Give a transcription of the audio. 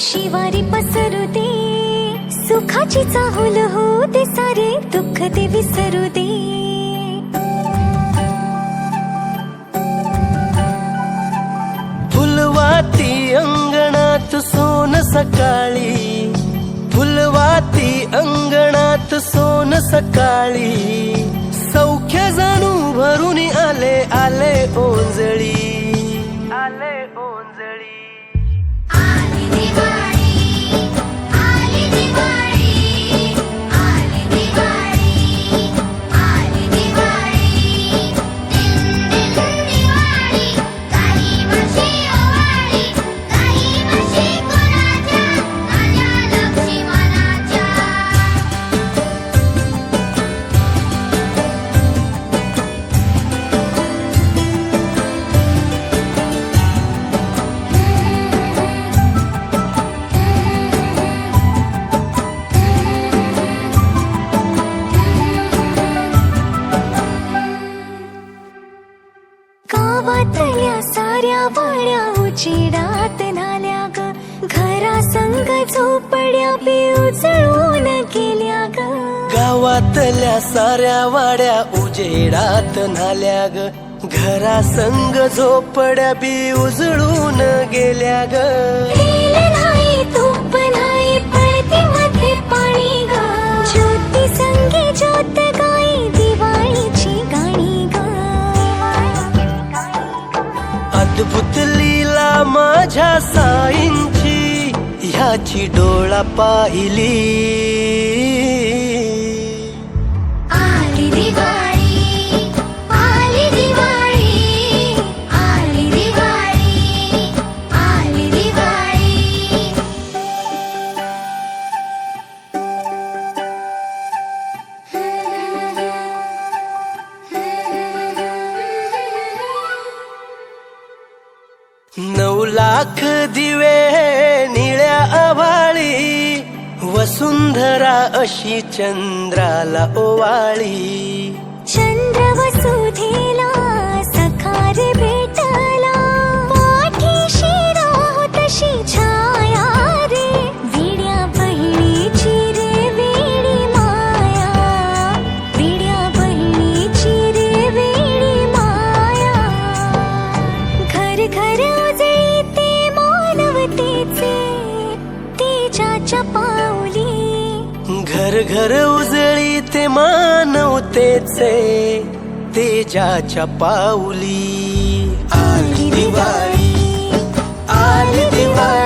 शिवारी पसरू दे, सुखाची चाहुल हो दे, सारे दुःख ते विसरू दे. फुलवाती अंगणात सोन सकाळी, फुलवाती अंगणात सोन सकाळी, सौख्य जाणू भरून आले आले ओंजळी, आले ओंजळी. आली दिवाळी, आली दिवाळी, आली दिवाळी, आली दिवाळी. दिन दिन दिवाळी, काही वर्षी ओवाळी, काही वर्षी कोणाच्या, माझ्या लक्ष्मीपणाच्या. गावातल्या साऱ्या वाड्या उजेडात नाल्या ग, घरा संग झोपड्या बी उजळून गेल्या ग. गावातल्या साऱ्या वाड्या उजेडात न्हाल्या ग, घरा संग झोपड्या बी उजळून गेल्या ग. तेल नाही तूप नाही पळतीमध्ये पाणी ग, ज्योती संगी ज्योत गाई दिवाळीची गाणी ग. अद्भुत लीला माझ्या साईंची, ह्याची डोळा पाहिली. आली दिवाळी, आली दिवाळी, आली दिवाळी, आली दिवाळी. नऊ लाख दिवे निळ्या आभाळी, वसुंधरा अशी चंद्राला ओवाळी. चंद्र वसुधेला सखार भेटला, पाठीशी राहो तशी छाया रे, विड्या बहिणीची रे वेडी माया, विड्या बहिणीची रे वेडी माया. घर घर उजळी ते मानवतेचे, तेजाच्या पाऊली. घर घर उजळी ते मानवतेचे, तेजाच्या पाऊली. आली दिवाळी, आली दिवाळी.